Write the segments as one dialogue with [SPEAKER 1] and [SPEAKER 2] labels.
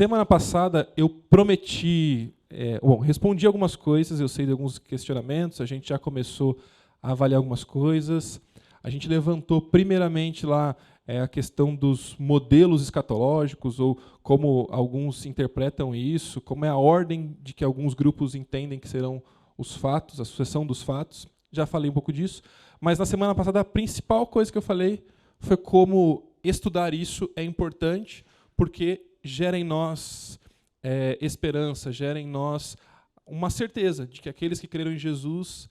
[SPEAKER 1] Semana passada eu prometi, respondi algumas coisas, eu sei de alguns questionamentos, a gente já começou a avaliar algumas coisas. A gente levantou primeiramente lá a questão dos modelos escatológicos, ou como alguns interpretam isso, como é a ordem de que alguns grupos entendem que serão os fatos, a sucessão dos fatos. Já falei um pouco disso, mas na semana passada a principal coisa que eu falei foi como estudar isso é importante, porque gera em nós esperança, gera em nós uma certeza de que aqueles que creram em Jesus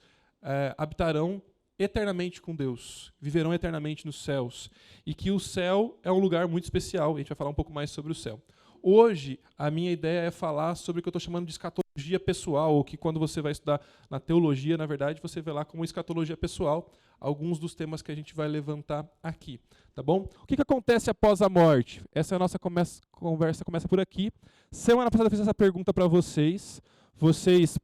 [SPEAKER 1] habitarão eternamente com Deus, viverão eternamente nos céus, e que o céu é um lugar muito especial. A gente vai falar um pouco mais sobre o céu. Hoje, a minha ideia é falar sobre o que eu estou chamando de escatologia pessoal, ou que quando você vai estudar na teologia, na verdade, você vê lá como escatologia pessoal, alguns dos temas que a gente vai levantar aqui. Tá bom? O que acontece após a morte? Essa é a nossa conversa, começa por aqui. Semana passada eu fiz essa pergunta para vocês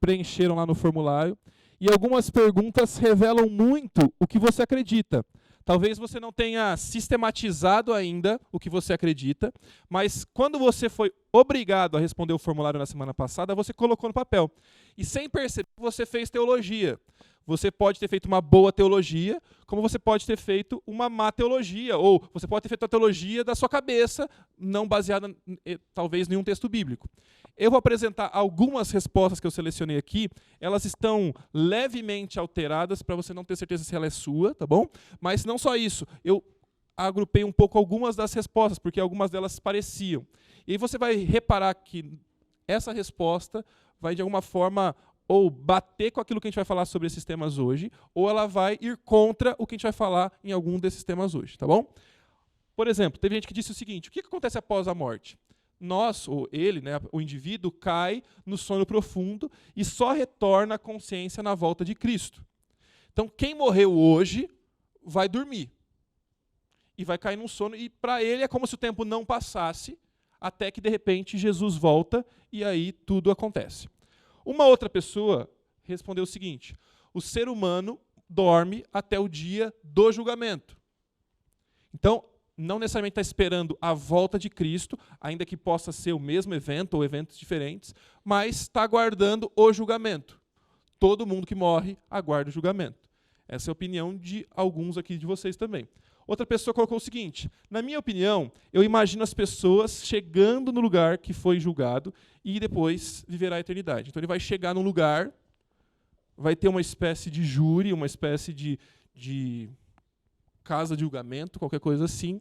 [SPEAKER 1] preencheram lá no formulário, e algumas perguntas revelam muito o que você acredita. Talvez você não tenha sistematizado ainda o que você acredita, mas quando você foi obrigado a responder o formulário na semana passada, você colocou no papel. E sem perceber, você fez teologia. Você pode ter feito uma boa teologia, como você pode ter feito uma má teologia, ou você pode ter feito a teologia da sua cabeça, não baseada, talvez, em nenhum texto bíblico. Eu vou apresentar algumas respostas que eu selecionei aqui. Elas estão levemente alteradas, para você não ter certeza se ela é sua, tá bom? Mas não só isso, eu agrupei um pouco algumas das respostas, porque algumas delas se pareciam. E aí você vai reparar que essa resposta vai, de alguma forma, ou bater com aquilo que a gente vai falar sobre esses temas hoje, ou ela vai ir contra o que a gente vai falar em algum desses temas hoje, tá bom? Por exemplo, teve gente que disse o seguinte: o que acontece após a morte? Nós, ou ele, né, o indivíduo, cai no sono profundo e só retorna à consciência na volta de Cristo. Então, quem morreu hoje vai dormir e vai cair num sono, e para ele é como se o tempo não passasse, até que, de repente, Jesus volta e aí tudo acontece. Uma outra pessoa respondeu o seguinte: o ser humano dorme até o dia do julgamento. Então, não necessariamente está esperando a volta de Cristo, ainda que possa ser o mesmo evento ou eventos diferentes, mas está aguardando o julgamento. Todo mundo que morre aguarda o julgamento. Essa é a opinião de alguns aqui de vocês também. Outra pessoa colocou o seguinte: na minha opinião, eu imagino as pessoas chegando no lugar que foi julgado e depois viverá a eternidade. Então ele vai chegar num lugar, vai ter uma espécie de júri, uma espécie de casa de julgamento, qualquer coisa assim,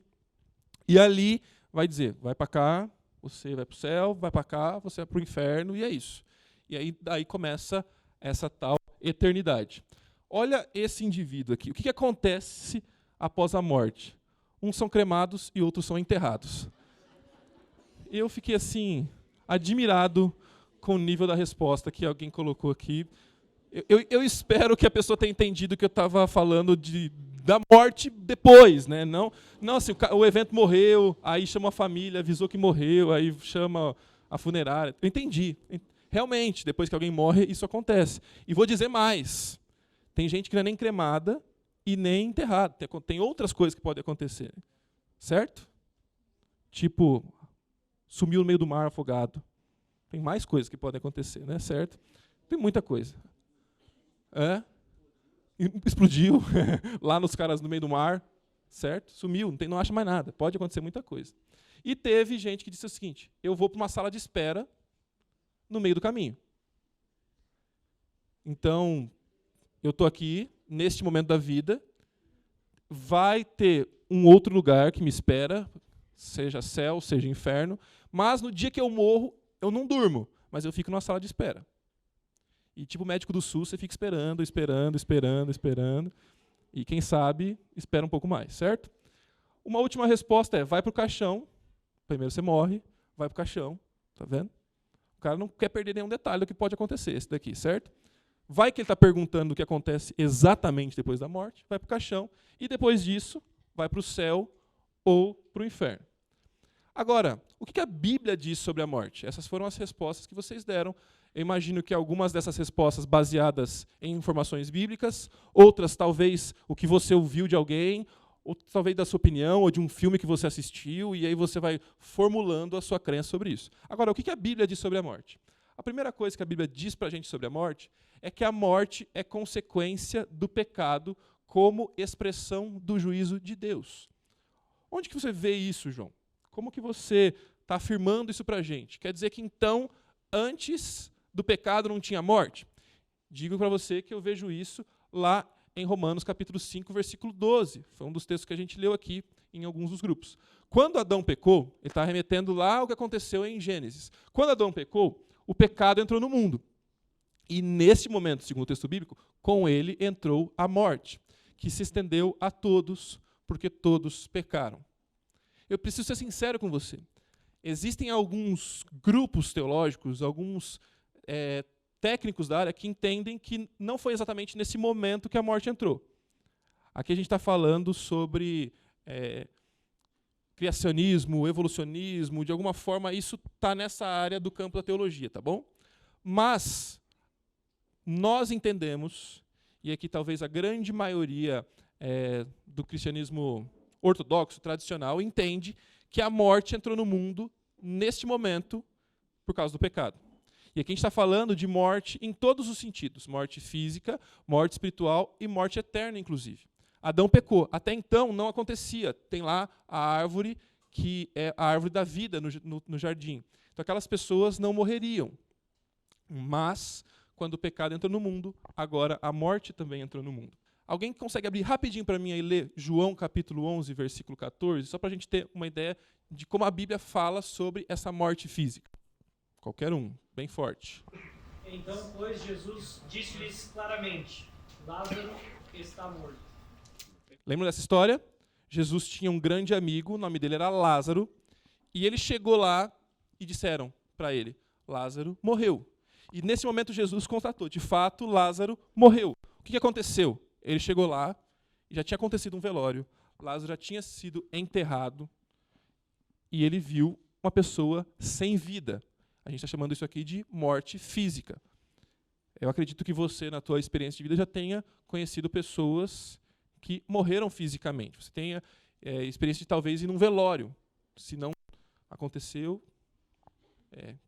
[SPEAKER 1] e ali vai dizer: vai para cá, você vai para o céu, vai para cá, você vai para o inferno, e é isso. E aí daí começa essa tal eternidade. Olha esse indivíduo aqui. O que acontece após a morte? Uns são cremados e outros são enterrados. Eu fiquei assim, admirado com o nível da resposta que alguém colocou aqui. Eu espero que a pessoa tenha entendido que eu estava falando da morte depois, né? Não assim, o evento morreu, aí chama a família, avisou que morreu, aí chama a funerária. Eu entendi. Realmente, depois que alguém morre, isso acontece. E vou dizer mais. Tem gente que não é nem cremada e nem enterrada. Tem outras coisas que podem acontecer. Certo? Tipo, sumiu no meio do mar afogado. Tem mais coisas que podem acontecer, né? Certo? Tem muita coisa. Explodiu lá nos caras no meio do mar, certo? Sumiu, não acha mais nada. Pode acontecer muita coisa. E teve gente que disse o seguinte: eu vou para uma sala de espera no meio do caminho. Então, eu estou aqui, neste momento da vida, vai ter um outro lugar que me espera, seja céu, seja inferno, mas no dia que eu morro, eu não durmo, mas eu fico numa sala de espera. E tipo médico do SUS, você fica esperando, e quem sabe, espera um pouco mais, certo? Uma última resposta é: vai para o caixão. Primeiro você morre, vai para o caixão, tá vendo? O cara não quer perder nenhum detalhe do que pode acontecer, esse daqui, certo? Vai que ele está perguntando o que acontece exatamente depois da morte, vai para o caixão, e depois disso, vai para o céu ou para o inferno. Agora, o que a Bíblia diz sobre a morte? Essas foram as respostas que vocês deram. Eu imagino que algumas dessas respostas baseadas em informações bíblicas, outras talvez o que você ouviu de alguém, ou talvez da sua opinião, ou de um filme que você assistiu, e aí você vai formulando a sua crença sobre isso. Agora, o que a Bíblia diz sobre a morte? A primeira coisa que a Bíblia diz para a gente sobre a morte é que a morte é consequência do pecado como expressão do juízo de Deus. Onde que você vê isso, João? Como que você está afirmando isso para a gente? Quer dizer que, então, antes do pecado não tinha morte? Digo para você que eu vejo isso lá em Romanos capítulo 5, versículo 12. Foi um dos textos que a gente leu aqui em alguns dos grupos. Quando Adão pecou, ele está remetendo lá ao que aconteceu em Gênesis. Quando Adão pecou, o pecado entrou no mundo. E nesse momento, segundo o texto bíblico, com ele entrou a morte, que se estendeu a todos, porque todos pecaram. Eu preciso ser sincero com você. Existem alguns grupos teológicos, alguns técnicos da área que entendem que não foi exatamente nesse momento que a morte entrou. Aqui a gente está falando sobre criacionismo, evolucionismo, de alguma forma isso está nessa área do campo da teologia, tá bom? Mas nós entendemos, e aqui talvez a grande maioria do cristianismo ortodoxo, tradicional, entende que a morte entrou no mundo neste momento por causa do pecado. E aqui a gente está falando de morte em todos os sentidos. Morte física, morte espiritual e morte eterna, inclusive. Adão pecou. Até então não acontecia. Tem lá a árvore, que é a árvore da vida no jardim. Então aquelas pessoas não morreriam. Mas, quando o pecado entrou no mundo, agora a morte também entrou no mundo. Alguém consegue abrir rapidinho para mim e ler João capítulo 11, versículo 14, só para a gente ter uma ideia de como a Bíblia fala sobre essa morte física. Qualquer um, bem forte.
[SPEAKER 2] Então, pois, Jesus disse-lhes claramente, Lázaro está morto.
[SPEAKER 1] Lembra dessa história? Jesus tinha um grande amigo, o nome dele era Lázaro, e ele chegou lá e disseram para ele, Lázaro morreu. E nesse momento Jesus constatou, de fato, Lázaro morreu. O que aconteceu? Ele chegou lá, já tinha acontecido um velório, Lázaro já tinha sido enterrado, e ele viu uma pessoa sem vida. A gente está chamando isso aqui de morte física. Eu acredito que você, na tua experiência de vida, já tenha conhecido pessoas que morreram fisicamente. Você tenha experiência de talvez ir num velório. Se não aconteceu,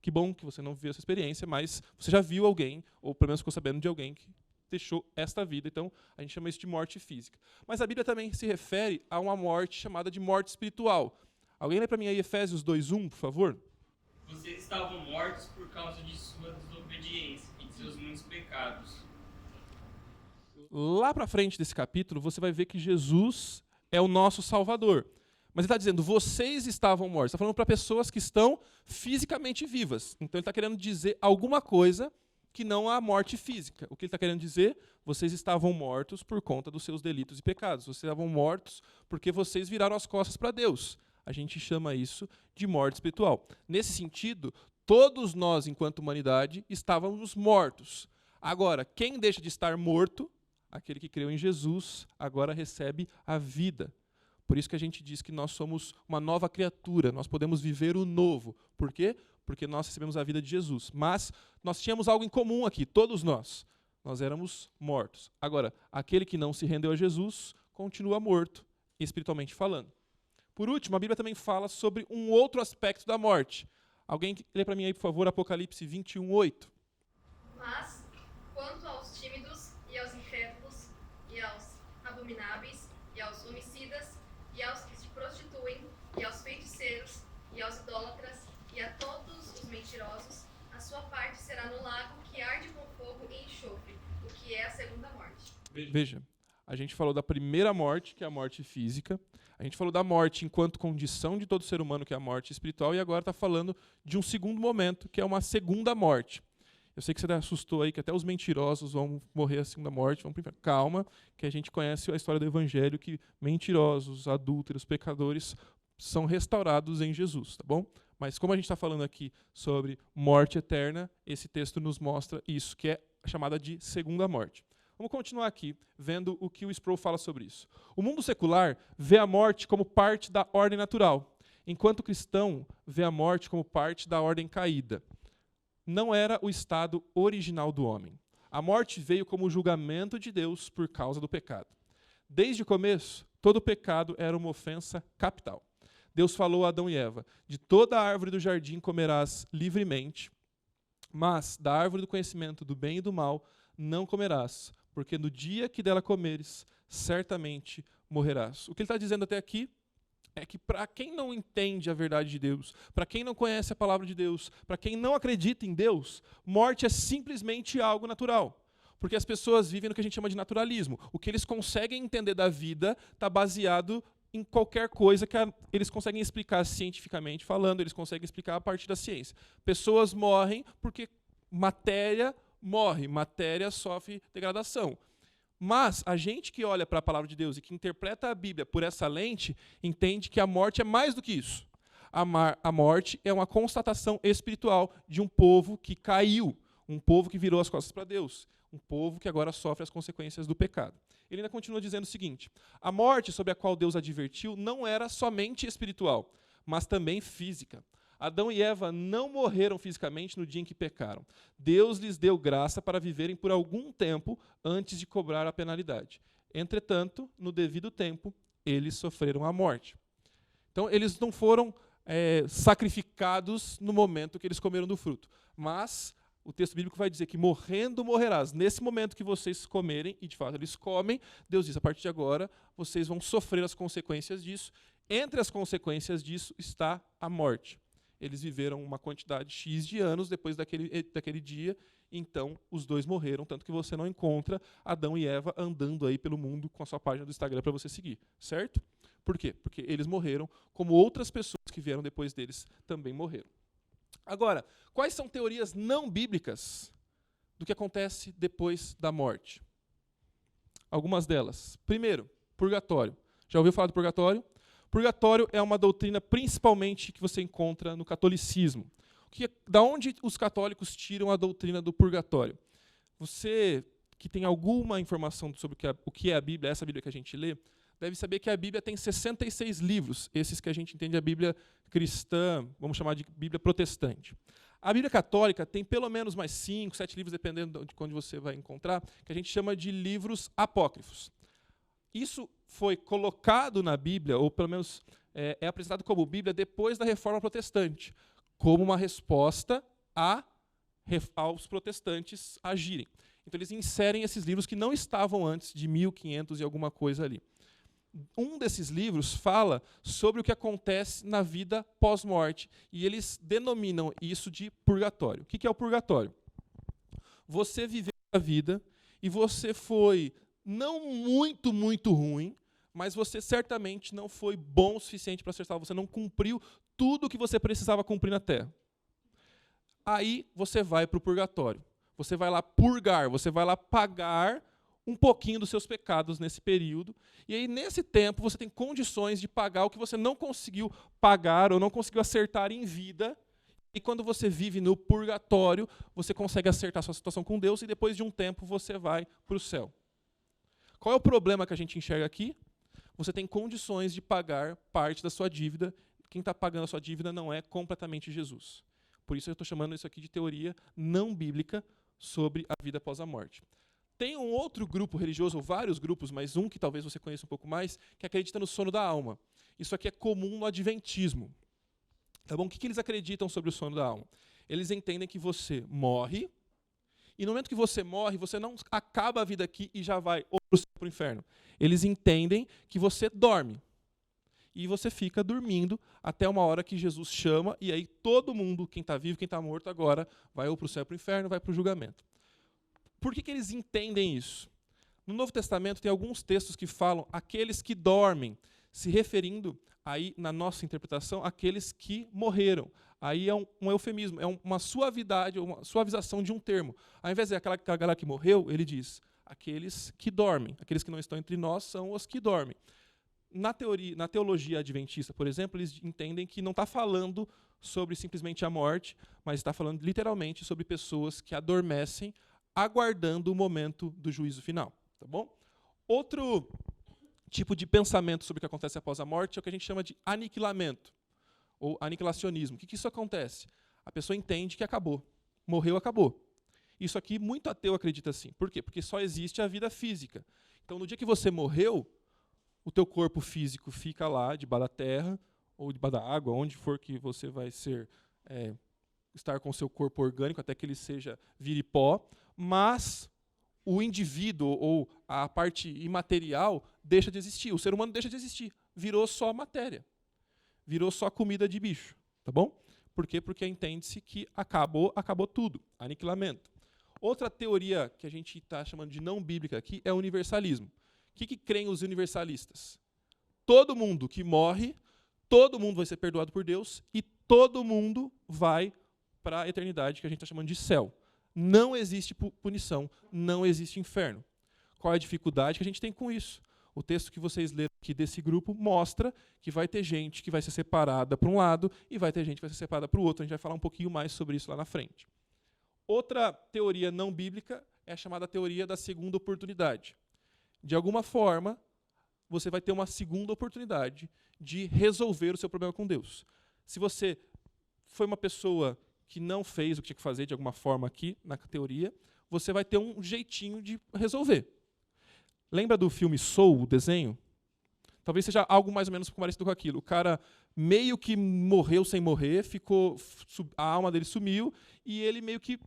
[SPEAKER 1] que bom que você não viveu essa experiência, mas você já viu alguém, ou pelo menos ficou sabendo de alguém que deixou esta vida. Então, a gente chama isso de morte física. Mas a Bíblia também se refere a uma morte chamada de morte espiritual. Alguém lê para mim aí Efésios 2:1, por favor?
[SPEAKER 3] Vocês estavam mortos por causa de sua desobediência e de seus muitos pecados.
[SPEAKER 1] Lá para frente desse capítulo, você vai ver que Jesus é o nosso Salvador. Mas ele está dizendo, vocês estavam mortos. Está falando para pessoas que estão fisicamente vivas. Então ele está querendo dizer alguma coisa que não a morte física. O que ele está querendo dizer? Vocês estavam mortos por conta dos seus delitos e pecados. Vocês estavam mortos porque vocês viraram as costas para Deus. A gente chama isso de morte espiritual. Nesse sentido, todos nós, enquanto humanidade, estávamos mortos. Agora, quem deixa de estar morto, aquele que creu em Jesus, agora recebe a vida. Por isso que a gente diz que nós somos uma nova criatura, nós podemos viver o novo. Por quê? Porque nós recebemos a vida de Jesus. Mas nós tínhamos algo em comum aqui, todos nós. Nós éramos mortos. Agora, aquele que não se rendeu a Jesus, continua morto, espiritualmente falando. Por último, a Bíblia também fala sobre um outro aspecto da morte. Alguém lê para mim aí, por favor, Apocalipse 21:8.
[SPEAKER 4] Mas, quanto aos tímidos e aos incrédulos, e aos abomináveis, e aos homicidas, e aos que se prostituem, e aos feiticeiros, e aos idólatras, e a todos os mentirosos, a sua parte será no lago que arde com fogo e enxofre, o que é a segunda morte.
[SPEAKER 1] Veja, a gente falou da primeira morte, que é a morte física. A gente falou da morte enquanto condição de todo ser humano, que é a morte espiritual, e agora está falando de um segundo momento, que é uma segunda morte. Eu sei que você assustou aí, que até os mentirosos vão morrer a segunda morte, vão primeiro. Calma, que a gente conhece a história do Evangelho, que mentirosos, adúlteros, pecadores são restaurados em Jesus, tá bom? Mas como a gente está falando aqui sobre morte eterna, esse texto nos mostra isso, que é chamada de segunda morte. Vamos continuar aqui, vendo o que o Sproul fala sobre isso. O mundo secular vê a morte como parte da ordem natural, enquanto o cristão vê a morte como parte da ordem caída. Não era o estado original do homem. A morte veio como julgamento de Deus por causa do pecado. Desde o começo, todo pecado era uma ofensa capital. Deus falou a Adão e Eva: de toda a árvore do jardim comerás livremente, mas da árvore do conhecimento do bem e do mal não comerás, porque no dia que dela comeres, certamente morrerás. O que ele está dizendo até aqui é que para quem não entende a verdade de Deus, para quem não conhece a palavra de Deus, para quem não acredita em Deus, morte é simplesmente algo natural. Porque as pessoas vivem no que a gente chama de naturalismo. O que eles conseguem entender da vida está baseado em qualquer coisa que eles conseguem explicar cientificamente falando, eles conseguem explicar a partir da ciência. Pessoas morrem porque matéria morre, matéria sofre degradação. Mas a gente que olha para a palavra de Deus e que interpreta a Bíblia por essa lente, entende que a morte é mais do que isso. A morte é uma constatação espiritual de um povo que caiu, um povo que virou as costas para Deus, um povo que agora sofre as consequências do pecado. Ele ainda continua dizendo o seguinte: a morte sobre a qual Deus advertiu não era somente espiritual, mas também física. Adão e Eva não morreram fisicamente no dia em que pecaram. Deus lhes deu graça para viverem por algum tempo antes de cobrar a penalidade. Entretanto, no devido tempo, eles sofreram a morte. Então, eles não foram sacrificados no momento que eles comeram do fruto. Mas o texto bíblico vai dizer que morrendo morrerás. Nesse momento que vocês comerem, e de fato eles comem, Deus diz: a partir de agora, vocês vão sofrer as consequências disso. Entre as consequências disso está a morte. Eles viveram uma quantidade X de anos depois daquele dia, então os dois morreram, tanto que você não encontra Adão e Eva andando aí pelo mundo com a sua página do Instagram para você seguir, certo? Por quê? Porque eles morreram, como outras pessoas que vieram depois deles também morreram. Agora, quais são teorias não bíblicas do que acontece depois da morte? Algumas delas. Primeiro, purgatório. Já ouviu falar do purgatório? Purgatório é uma doutrina principalmente que você encontra no catolicismo. Da onde os católicos tiram a doutrina do purgatório? Você que tem alguma informação sobre o que é a Bíblia, essa Bíblia que a gente lê, deve saber que a Bíblia tem 66 livros, esses que a gente entende a Bíblia cristã, vamos chamar de Bíblia protestante. A Bíblia católica tem pelo menos mais 5, 7 livros, dependendo de onde você vai encontrar, que a gente chama de livros apócrifos. Isso foi colocado na Bíblia, ou pelo menos é apresentado como Bíblia depois da Reforma Protestante, como uma resposta aos protestantes agirem. Então eles inserem esses livros que não estavam antes de 1500 e alguma coisa ali. Um desses livros fala sobre o que acontece na vida pós-morte, e eles denominam isso de purgatório. O que é o purgatório? Você viveu a vida e você foi não muito, muito ruim, mas você certamente não foi bom o suficiente para ser salvo. Você não cumpriu tudo o que você precisava cumprir na Terra. Aí você vai para o purgatório. Você vai lá purgar, você vai lá pagar um pouquinho dos seus pecados nesse período. E aí, nesse tempo, você tem condições de pagar o que você não conseguiu pagar ou não conseguiu acertar em vida. E quando você vive no purgatório, você consegue acertar a sua situação com Deus e depois de um tempo você vai para o céu. Qual é o problema que a gente enxerga aqui? Você tem condições de pagar parte da sua dívida. Quem está pagando a sua dívida não é completamente Jesus. Por isso eu estou chamando isso aqui de teoria não bíblica sobre a vida após a morte. Tem um outro grupo religioso, ou vários grupos, mas um que talvez você conheça um pouco mais, que acredita no sono da alma. Isso aqui é comum no adventismo. Tá bom? O que eles acreditam sobre o sono da alma? Eles entendem que você morre, e no momento que você morre, você não acaba a vida aqui e já vai ou para o céu ou para o inferno. Eles entendem que você dorme. E você fica dormindo até uma hora que Jesus chama, e aí todo mundo, quem está vivo, quem está morto agora, vai ou para o céu ou para o inferno, vai para o julgamento. Por que eles entendem isso? No Novo Testamento tem alguns textos que falam aqueles que dormem, se referindo, aí na nossa interpretação, àqueles que morreram. Aí é um eufemismo, é uma suavidade, uma suavização de um termo. Ao invés de aquela galera que morreu, ele diz, aqueles que dormem, aqueles que não estão entre nós são os que dormem. Na teologia adventista, por exemplo, eles entendem que não está falando sobre simplesmente a morte, mas está falando literalmente sobre pessoas que adormecem, aguardando o momento do juízo final. Tá bom? Outro tipo de pensamento sobre o que acontece após a morte é o que a gente chama de aniquilamento, ou aniquilacionismo. O que isso acontece? A pessoa entende que acabou. Morreu, acabou. Isso aqui, muito ateu acredita assim. Por quê? Porque só existe a vida física. Então, no dia que você morreu, o teu corpo físico fica lá, debaixo da terra, ou debaixo da água, onde for que você vai estar com o seu corpo orgânico, até que ele vire pó, mas o indivíduo ou a parte imaterial deixa de existir, o ser humano deixa de existir, virou só matéria, virou só comida de bicho, tá bom? Por quê? Porque entende-se que acabou tudo, aniquilamento. Outra teoria que a gente está chamando de não bíblica aqui é o universalismo. O que creem os universalistas? Todo mundo que morre, todo mundo vai ser perdoado por Deus e todo mundo vai para a eternidade, que a gente está chamando de céu. Não existe punição, não existe inferno. Qual é a dificuldade que a gente tem com isso? O texto que vocês leram aqui desse grupo mostra que vai ter gente que vai ser separada para um lado e vai ter gente que vai ser separada para o outro. A gente vai falar um pouquinho mais sobre isso lá na frente. Outra teoria não bíblica é a chamada teoria da segunda oportunidade. De alguma forma, você vai ter uma segunda oportunidade de resolver o seu problema com Deus. Se você foi uma pessoa que não fez o que tinha que fazer de alguma forma aqui, na teoria, você vai ter um jeitinho de resolver. Lembra do filme Soul, o desenho? Talvez seja algo mais ou menos parecido com aquilo. O cara meio que morreu sem morrer, a alma dele sumiu, e ele meio que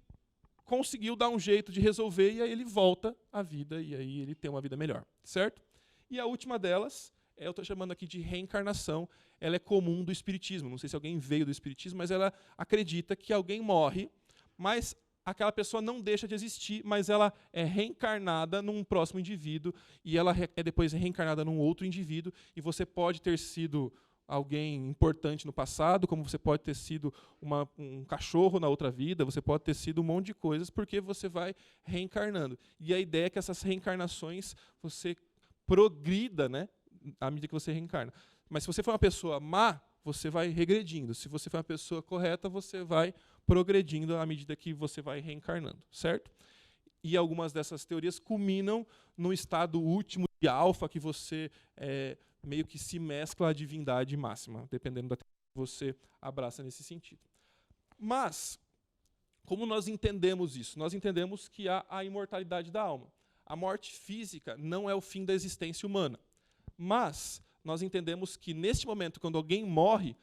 [SPEAKER 1] conseguiu dar um jeito de resolver, e aí ele volta à vida, e aí ele tem uma vida melhor, certo? E a última delas, eu estou chamando aqui de reencarnação, ela é comum do espiritismo. Não sei se alguém veio do espiritismo, mas ela acredita que alguém morre, mas aquela pessoa não deixa de existir, mas ela é reencarnada num próximo indivíduo, e ela é depois reencarnada num outro indivíduo, e você pode ter sido alguém importante no passado, como você pode ter sido um cachorro na outra vida, você pode ter sido um monte de coisas, porque você vai reencarnando. E a ideia é que essas reencarnações você progrida, né, à medida que você reencarna. Mas se você for uma pessoa má, você vai regredindo. Se você for uma pessoa correta, você vai progredindo à medida que você vai reencarnando, certo? E algumas dessas teorias culminam no estado último de alfa, que você meio que se mescla à divindade máxima, dependendo da teoria que você abraça nesse sentido. Mas, como nós entendemos isso? Nós entendemos que há a imortalidade da alma. A morte física não é o fim da existência humana. Mas nós entendemos que, neste momento, quando alguém morre,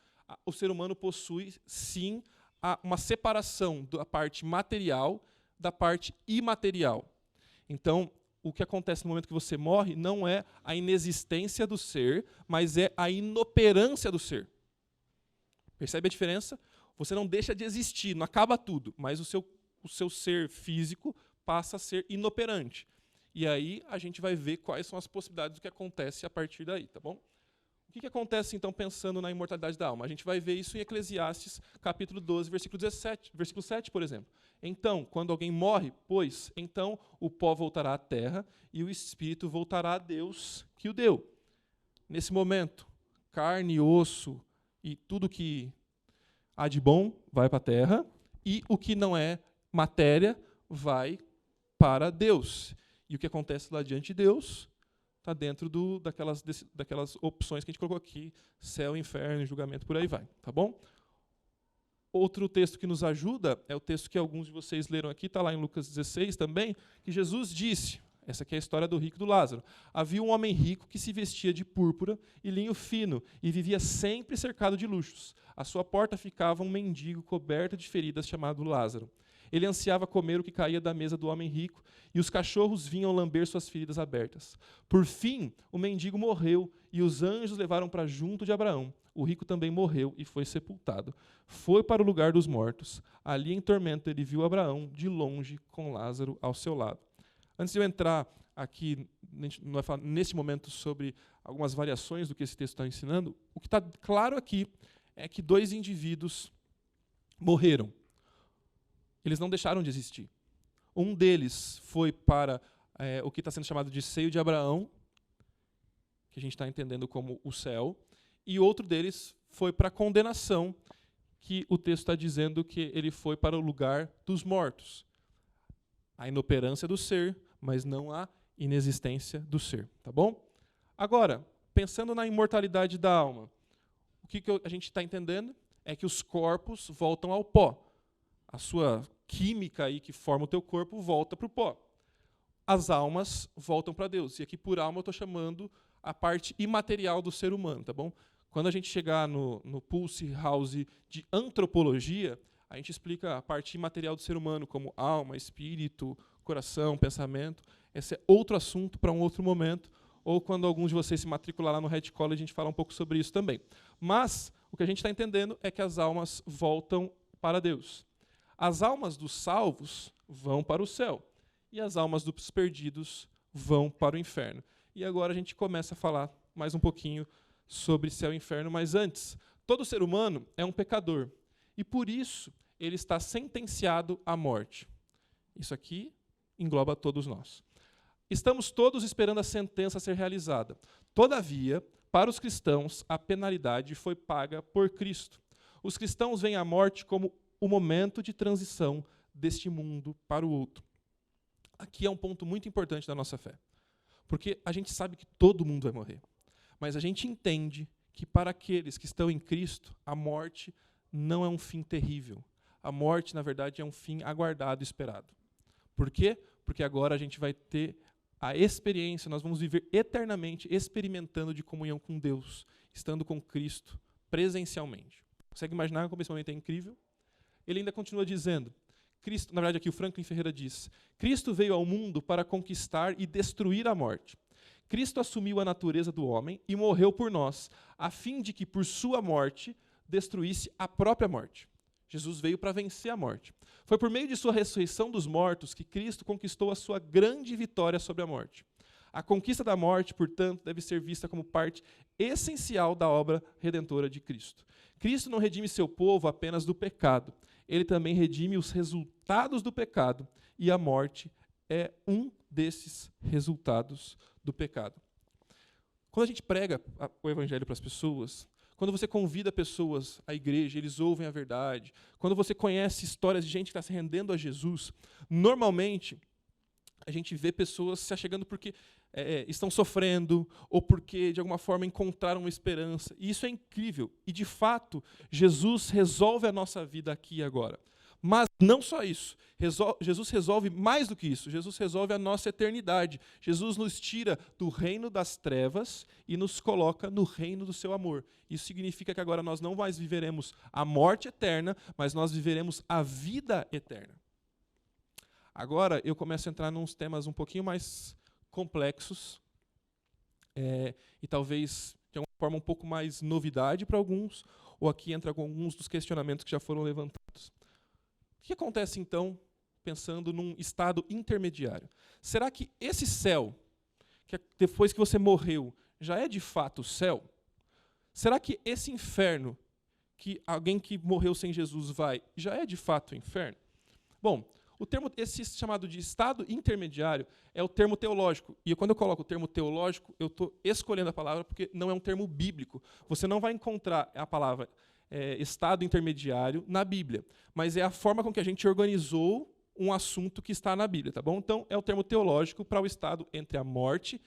[SPEAKER 1] o ser humano possui, sim, uma separação da parte material da parte imaterial. Então, o que acontece no momento que você morre não é a inexistência do ser, mas é a inoperância do ser. Percebe a diferença? Você não deixa de existir, não acaba tudo, mas o seu ser físico passa a ser inoperante. E aí a gente vai ver quais são as possibilidades do que acontece a partir daí, tá bom? O que acontece, então, pensando na imortalidade da alma? A gente vai ver isso em Eclesiastes, capítulo 12, versículo 7, por exemplo. Então, quando alguém morre, então o pó voltará à terra e o espírito voltará a Deus que o deu. Nesse momento, carne e osso e tudo que há de bom vai para a terra e o que não é matéria vai para Deus. E o que acontece lá diante de Deus está dentro daquelas opções que a gente colocou aqui, céu, inferno, julgamento, por aí vai, tá bom? Outro texto que nos ajuda é o texto que alguns de vocês leram aqui, está lá em Lucas 16 também, que Jesus disse, essa aqui é a história do rico e do Lázaro, havia um homem rico que se vestia de púrpura e linho fino e vivia sempre cercado de luxos. À sua porta ficava um mendigo coberto de feridas chamado Lázaro. Ele ansiava comer o que caía da mesa do homem rico, e os cachorros vinham lamber suas feridas abertas. Por fim, o mendigo morreu, e os anjos levaram para junto de Abraão. O rico também morreu e foi sepultado. Foi para o lugar dos mortos. Ali em tormento ele viu Abraão de longe com Lázaro ao seu lado. Antes de eu entrar aqui, a gente vai falar neste momento sobre algumas variações do que esse texto está ensinando, o que está claro aqui é que 2 indivíduos morreram. Eles não deixaram de existir. Um deles foi para o que está sendo chamado de seio de Abraão, que a gente está entendendo como o céu, e outro deles foi para a condenação, que o texto está dizendo que ele foi para o lugar dos mortos. A inoperância do ser, mas não a inexistência do ser. Tá bom? Agora, pensando na imortalidade da alma, o que a gente está entendendo é que os corpos voltam ao pó. A sua química aí que forma o teu corpo volta para o pó. As almas voltam para Deus. E aqui por alma eu estou chamando a parte imaterial do ser humano, tá bom? Quando a gente chegar no Pulse House de antropologia, a gente explica a parte imaterial do ser humano, como alma, espírito, coração, pensamento. Esse é outro assunto para um outro momento, ou quando alguns de vocês se matricular lá no Red College, a gente fala um pouco sobre isso também. Mas o que a gente está entendendo é que as almas voltam para Deus. As almas dos salvos vão para o céu, e as almas dos perdidos vão para o inferno. E agora a gente começa a falar mais um pouquinho sobre céu e inferno, mas antes, todo ser humano é um pecador, e por isso ele está sentenciado à morte. Isso aqui engloba todos nós. Estamos todos esperando a sentença ser realizada. Todavia, para os cristãos, a penalidade foi paga por Cristo. Os cristãos veem a morte como o momento de transição deste mundo para o outro. Aqui é um ponto muito importante da nossa fé, porque a gente sabe que todo mundo vai morrer, mas a gente entende que para aqueles que estão em Cristo, a morte não é um fim terrível. A morte, na verdade, é um fim aguardado e esperado. Por quê? Porque agora a gente vai ter a experiência, nós vamos viver eternamente experimentando de comunhão com Deus, estando com Cristo presencialmente. Consegue imaginar como esse momento é incrível? Ele ainda continua dizendo, Cristo, na verdade aqui o Franklin Ferreira diz, Cristo veio ao mundo para conquistar e destruir a morte. Cristo assumiu a natureza do homem e morreu por nós, a fim de que por sua morte destruísse a própria morte. Jesus veio para vencer a morte. Foi por meio de sua ressurreição dos mortos que Cristo conquistou a sua grande vitória sobre a morte. A conquista da morte, portanto, deve ser vista como parte essencial da obra redentora de Cristo. Cristo não redime seu povo apenas do pecado. Ele também redime os resultados do pecado, e a morte é um desses resultados do pecado. Quando a gente prega o evangelho para as pessoas, quando você convida pessoas à igreja, eles ouvem a verdade, quando você conhece histórias de gente que está se rendendo a Jesus, normalmente a gente vê pessoas se achegando porque estão sofrendo ou porque, de alguma forma, encontraram uma esperança. E isso é incrível. E, de fato, Jesus resolve a nossa vida aqui e agora. Mas não só isso. Jesus resolve mais do que isso. Jesus resolve a nossa eternidade. Jesus nos tira do reino das trevas e nos coloca no reino do seu amor. Isso significa que agora nós não mais viveremos a morte eterna, mas nós viveremos a vida eterna. Agora eu começo a entrar nos temas um pouquinho mais complexos e talvez, de alguma forma, um pouco mais novidade para alguns, ou aqui entra alguns dos questionamentos que já foram levantados. O que acontece, então, pensando num estado intermediário? Será que esse céu, que depois que você morreu, já é de fato o céu? Será que esse inferno, que alguém que morreu sem Jesus vai, já é de fato o inferno? Bom, o termo, esse chamado de estado intermediário, é o termo teológico. E quando eu coloco o termo teológico, eu estou escolhendo a palavra porque não é um termo bíblico. Você não vai encontrar a palavra estado intermediário na Bíblia, mas é a forma com que a gente organizou um assunto que está na Bíblia, tá bom? Então, é o termo teológico para o estado entre a morte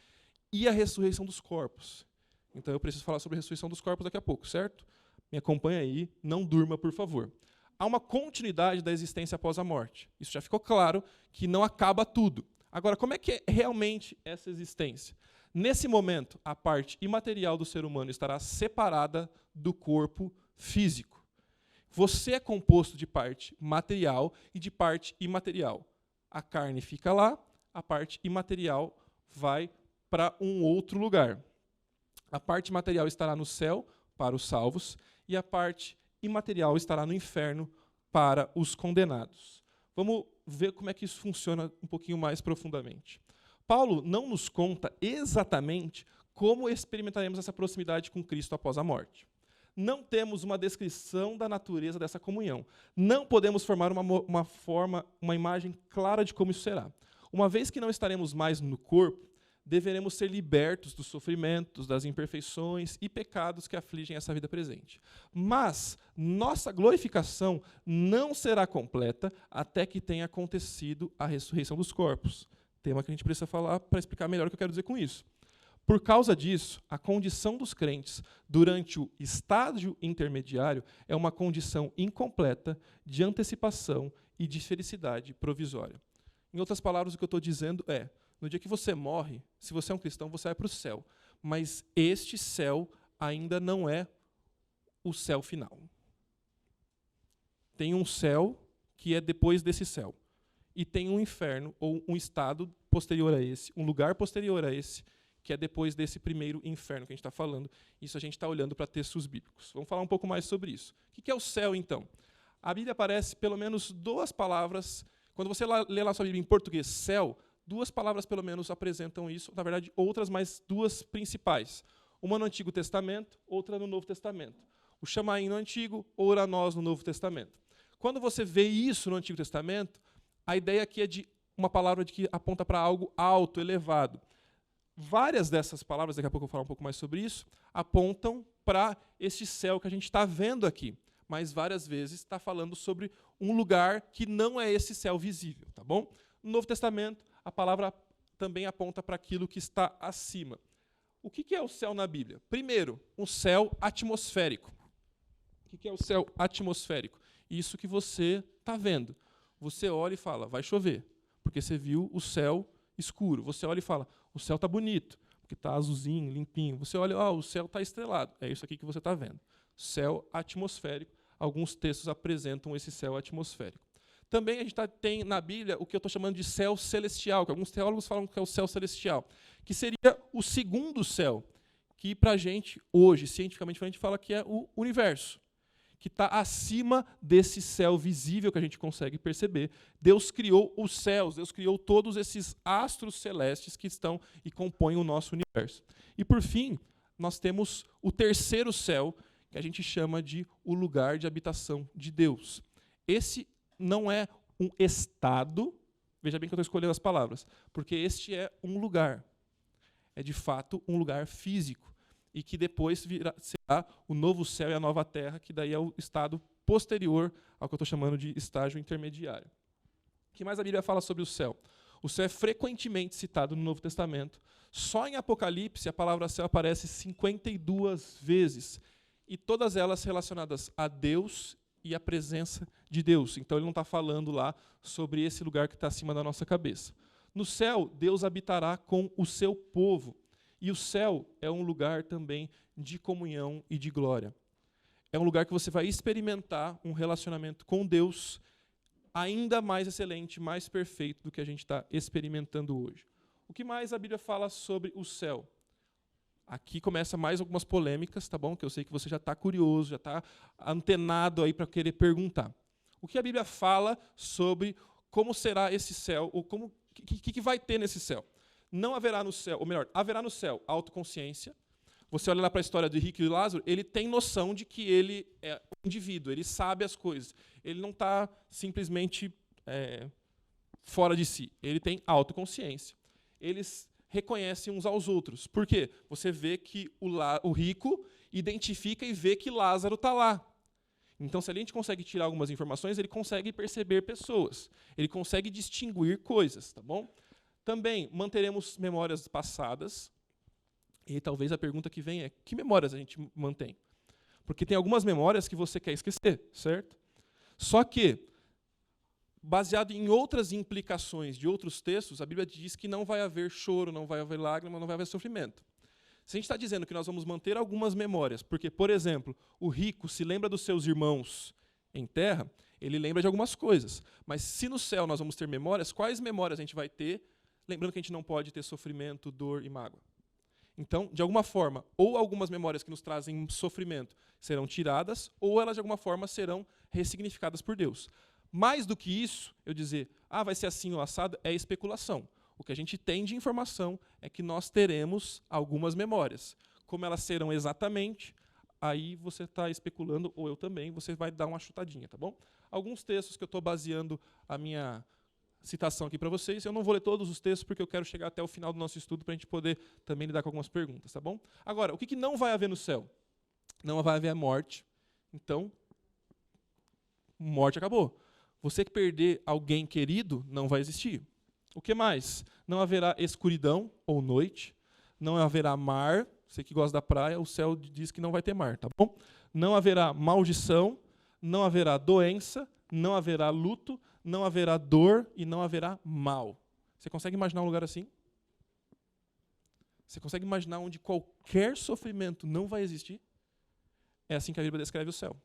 [SPEAKER 1] e a ressurreição dos corpos. Então, eu preciso falar sobre a ressurreição dos corpos daqui a pouco, certo? Me acompanha aí, não durma, por favor. Há uma continuidade da existência após a morte. Isso já ficou claro, que não acaba tudo. Agora, como é que é realmente essa existência? Nesse momento, a parte imaterial do ser humano estará separada do corpo físico. Você é composto de parte material e de parte imaterial. A carne fica lá, a parte imaterial vai para um outro lugar. A parte material estará no céu, para os salvos, e a parte imaterial estará no inferno, para os condenados. Vamos ver como é que isso funciona um pouquinho mais profundamente. Paulo não nos conta exatamente como experimentaremos essa proximidade com Cristo após a morte. Não temos uma descrição da natureza dessa comunhão. Não podemos formar uma imagem clara de como isso será. Uma vez que não estaremos mais no corpo, deveremos ser libertos dos sofrimentos, das imperfeições e pecados que afligem essa vida presente. Mas nossa glorificação não será completa até que tenha acontecido a ressurreição dos corpos. Tema que a gente precisa falar para explicar melhor o que eu quero dizer com isso. Por causa disso, a condição dos crentes durante o estágio intermediário é uma condição incompleta de antecipação e de felicidade provisória. Em outras palavras, o que eu estou dizendo é, no dia que você morre, se você é um cristão, você vai para o céu. mas este céu ainda não é o céu final. Tem um céu que é depois desse céu. E tem um inferno, ou um estado posterior a esse, um lugar posterior a esse, que é depois desse primeiro inferno que a gente está falando. Isso a gente está olhando para textos bíblicos. Vamos falar um pouco mais sobre isso. O que é o céu, então? A Bíblia aparece pelo menos 2 palavras. Quando você lê lá a sua Bíblia em português, céu, 2 palavras pelo menos apresentam isso. Na verdade, outras, mas 2 principais. Uma no Antigo Testamento, outra no Novo Testamento. O Shamaim no Antigo, ora nós no Novo Testamento. Quando você vê isso no Antigo Testamento, a ideia aqui é de uma palavra que aponta para algo alto, elevado. Várias dessas palavras, daqui a pouco eu vou falar um pouco mais sobre isso, apontam para este céu que a gente está vendo aqui. Mas várias vezes está falando sobre um lugar que não é esse céu visível, tá bom? No Novo Testamento, a palavra também aponta para aquilo que está acima. O que é o céu na Bíblia? Primeiro, um céu atmosférico. O que é o céu atmosférico? Isso que você está vendo. Você olha e fala, vai chover, porque você viu o céu escuro. Você olha e fala, o céu está bonito, porque está azulzinho, limpinho. Você olha, o céu está estrelado. É isso aqui que você está vendo. Céu atmosférico. Alguns textos apresentam esse céu atmosférico. Também a gente tem na Bíblia o que eu estou chamando de céu celestial, que alguns teólogos falam que é o céu celestial, que seria o segundo céu, que para a gente, hoje, cientificamente, a gente fala que é o universo, que está acima desse céu visível que a gente consegue perceber. Deus criou os céus, Deus criou todos esses astros celestes que estão e compõem o nosso universo. E, por fim, nós temos o terceiro céu, que a gente chama de o lugar de habitação de Deus. Esse não é um estado, veja bem que eu estou escolhendo as palavras, porque este é um lugar. É, de fato, um lugar físico, e que depois será o novo céu e a nova terra, que daí é o estado posterior ao que eu estou chamando de estágio intermediário. O que mais a Bíblia fala sobre o céu? O céu é frequentemente citado no Novo Testamento. Só em Apocalipse a palavra céu aparece 52 vezes, e todas elas relacionadas a Deus e a presença de Deus. Então ele não está falando lá sobre esse lugar que está acima da nossa cabeça. No céu, Deus habitará com o seu povo. E o céu é um lugar também de comunhão e de glória. É um lugar que você vai experimentar um relacionamento com Deus ainda mais excelente, mais perfeito do que a gente está experimentando hoje. O que mais a Bíblia fala sobre o céu? Aqui começa mais algumas polêmicas, tá bom? Que eu sei que você já está curioso, já está antenado aí para querer perguntar. O que a Bíblia fala sobre como será esse céu, ou o que vai ter nesse céu? Não haverá no céu, ou melhor, haverá no céu autoconsciência. Você olha lá para a história de Rico e Lázaro, ele tem noção de que ele é um indivíduo, ele sabe as coisas. Ele não está simplesmente fora de si. Ele tem autoconsciência. Eles reconhecem uns aos outros. Por quê? Você vê que o rico identifica e vê que Lázaro está lá. Então, se a gente consegue tirar algumas informações, ele consegue perceber pessoas. Ele consegue distinguir coisas, tá bom? Também manteremos memórias passadas. E talvez a pergunta que vem é, que memórias a gente mantém? Porque tem algumas memórias que você quer esquecer, certo? Só que, baseado em outras implicações de outros textos, a Bíblia diz que não vai haver choro, não vai haver lágrima, não vai haver sofrimento. Se a gente está dizendo que nós vamos manter algumas memórias, porque, por exemplo, o rico se lembra dos seus irmãos em terra, ele lembra de algumas coisas. Mas se no céu nós vamos ter memórias, quais memórias a gente vai ter? Lembrando que a gente não pode ter sofrimento, dor e mágoa. Então, de alguma forma, ou algumas memórias que nos trazem sofrimento serão tiradas, ou elas, de alguma forma, serão ressignificadas por Deus. Mais do que isso, eu dizer, vai ser assim ou assado, é especulação. O que a gente tem de informação é que nós teremos algumas memórias. Como elas serão exatamente, aí você está especulando, ou eu também, você vai dar uma chutadinha, tá bom? Alguns textos que eu estou baseando a minha citação aqui para vocês, eu não vou ler todos os textos porque eu quero chegar até o final do nosso estudo para a gente poder também lidar com algumas perguntas, tá bom? Agora, o que não vai haver no céu? Não vai haver a morte. Então, morte acabou. Você que perder alguém querido, não vai existir. O que mais? Não haverá escuridão ou noite. Não haverá mar. Você que gosta da praia, o céu diz que não vai ter mar, tá bom? Não haverá maldição. Não haverá doença. Não haverá luto. Não haverá dor e não haverá mal. Você consegue imaginar um lugar assim? Você consegue imaginar onde qualquer sofrimento não vai existir? É assim que a Bíblia descreve o céu.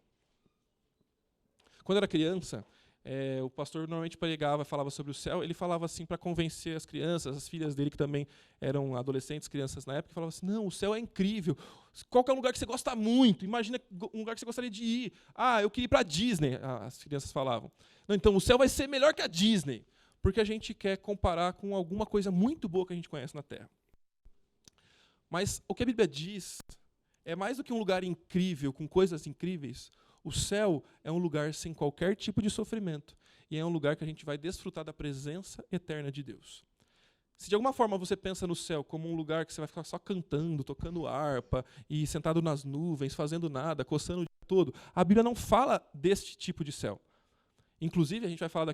[SPEAKER 1] Quando eu era criança, o pastor normalmente pregava e falava sobre o céu. Ele falava assim para convencer as crianças, as filhas dele que também eram adolescentes, crianças na época, falava assim: não, o céu é incrível. Qual que é um lugar que você gosta muito? Imagina um lugar que você gostaria de ir. Ah, eu queria ir para a Disney, as crianças falavam. Não, então o céu vai ser melhor que a Disney, porque a gente quer comparar com alguma coisa muito boa que a gente conhece na Terra. Mas o que a Bíblia diz é mais do que um lugar incrível, com coisas incríveis. O céu é um lugar sem qualquer tipo de sofrimento. E é um lugar que a gente vai desfrutar da presença eterna de Deus. Se de alguma forma você pensa no céu como um lugar que você vai ficar só cantando, tocando harpa, e sentado nas nuvens, fazendo nada, coçando o dia todo, a Bíblia não fala deste tipo de céu. Inclusive, a gente vai falar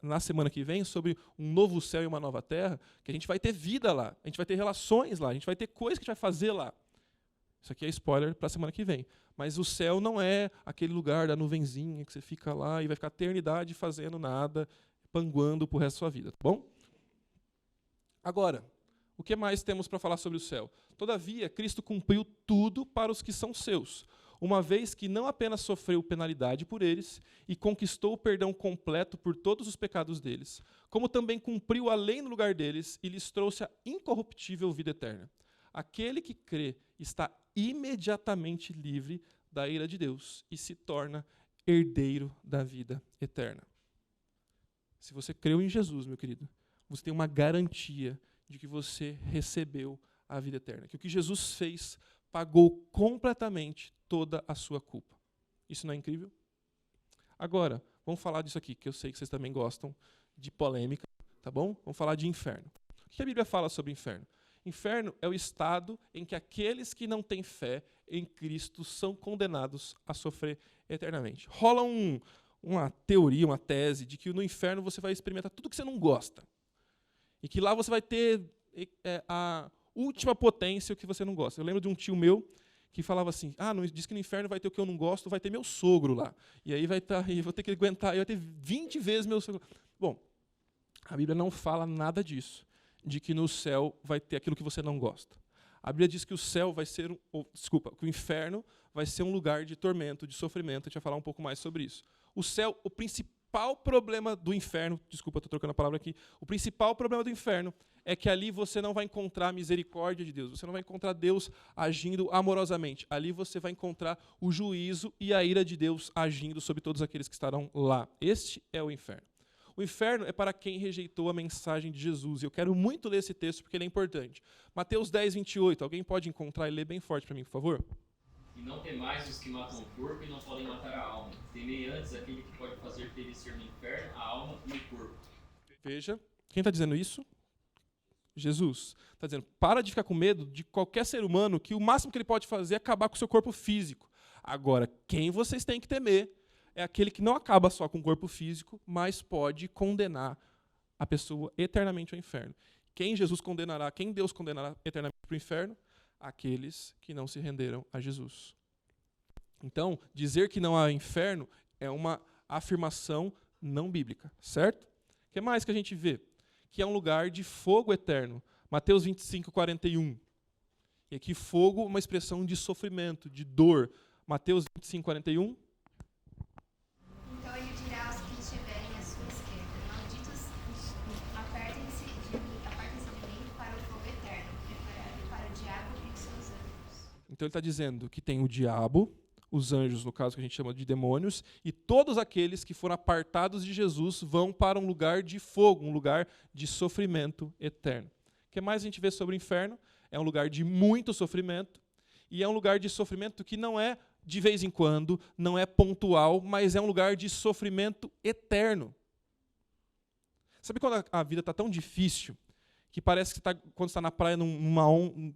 [SPEAKER 1] na semana que vem sobre um novo céu e uma nova terra, que a gente vai ter vida lá, a gente vai ter relações lá, a gente vai ter coisas que a gente vai fazer lá. Isso aqui é spoiler para a semana que vem. Mas o céu não é aquele lugar da nuvenzinha que você fica lá e vai ficar a eternidade fazendo nada, panguando pro resto da sua vida, tá bom? Agora, o que mais temos para falar sobre o céu? Todavia, Cristo cumpriu tudo para os que são seus, uma vez que não apenas sofreu penalidade por eles e conquistou o perdão completo por todos os pecados deles, como também cumpriu a lei no lugar deles e lhes trouxe a incorruptível vida eterna. Aquele que crê está imediatamente livre da ira de Deus e se torna herdeiro da vida eterna. Se você creu em Jesus, meu querido, você tem uma garantia de que você recebeu a vida eterna. Que o que Jesus fez pagou completamente toda a sua culpa. Isso não é incrível? Agora, vamos falar disso aqui, que eu sei que vocês também gostam de polêmica, tá bom? Vamos falar de inferno. O que a Bíblia fala sobre inferno? Inferno é o estado em que aqueles que não têm fé em Cristo são condenados a sofrer eternamente. Rola uma teoria, uma tese, de que no inferno você vai experimentar tudo que você não gosta. E que lá você vai ter a última potência que você não gosta. Eu lembro de um tio meu que falava assim: diz que no inferno vai ter o que eu não gosto, vai ter meu sogro lá. E aí eu vou ter que aguentar, vai ter 20 vezes meu sogro. Bom, a Bíblia não fala nada disso, de que no céu vai ter aquilo que você não gosta. A Bíblia diz que o céu vai ser, que o inferno vai ser um lugar de tormento, de sofrimento. A gente vai falar um pouco mais sobre isso. O céu, o principal problema do inferno, desculpa, estou trocando a palavra aqui, o principal problema do inferno é que ali você não vai encontrar a misericórdia de Deus, você não vai encontrar Deus agindo amorosamente. Ali você vai encontrar o juízo e a ira de Deus agindo sobre todos aqueles que estarão lá. Este é o inferno. O inferno é para quem rejeitou a mensagem de Jesus. E eu quero muito ler esse texto porque ele é importante. Mateus 10, 28. Alguém pode encontrar e ler bem forte para mim, por favor?
[SPEAKER 3] E não temais os que matam o corpo e não podem matar a alma. Temei antes aquele que pode fazer perecer no inferno a alma e o corpo.
[SPEAKER 1] Veja, quem está dizendo isso? Jesus. Está dizendo, para de ficar com medo de qualquer ser humano que o máximo que ele pode fazer é acabar com o seu corpo físico. Agora, quem vocês têm que temer é aquele que não acaba só com o corpo físico, mas pode condenar a pessoa eternamente ao inferno. Quem Jesus condenará, quem Deus condenará eternamente para o inferno? Aqueles que não se renderam a Jesus. Então, dizer que não há inferno é uma afirmação não bíblica, certo? O que mais que a gente vê? Que é um lugar de fogo eterno. Mateus 25, 41. E aqui fogo, uma expressão de sofrimento, de dor. Mateus 25, 41.
[SPEAKER 5] Então ele dirá aos que estiverem à sua esquerda: malditos, apartem-se de mim para o fogo eterno, preparado para o diabo e os seus anjos.
[SPEAKER 1] Então ele está dizendo que tem o diabo, os anjos, no caso que a gente chama de demônios, e todos aqueles que foram apartados de Jesus vão para um lugar de fogo, um lugar de sofrimento eterno. O que mais a gente vê sobre o inferno? É um lugar de muito sofrimento, e é um lugar de sofrimento que não é de vez em quando, não é pontual, mas é um lugar de sofrimento eterno. Sabe quando a vida está tão difícil, que parece que quando você está na praia,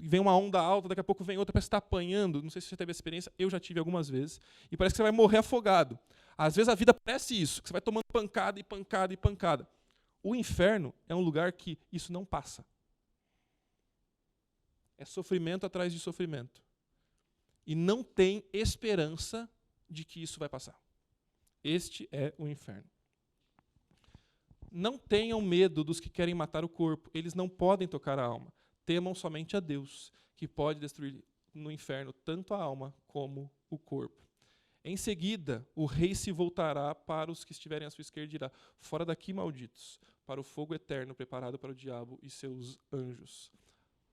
[SPEAKER 1] vem uma onda alta, daqui a pouco vem outra, parece que você está apanhando. Não sei se você teve essa experiência, eu já tive algumas vezes. E parece que você vai morrer afogado. Às vezes a vida parece isso, que você vai tomando pancada e pancada e pancada. O inferno é um lugar que isso não passa. É sofrimento atrás de sofrimento. E não tem esperança de que isso vai passar. Este é o inferno. Não tenham medo dos que querem matar o corpo, eles não podem tocar a alma. Temam somente a Deus, que pode destruir no inferno tanto a alma como o corpo. Em seguida, o rei se voltará para os que estiverem à sua esquerda e dirá: fora daqui, malditos, para o fogo eterno preparado para o diabo e seus anjos.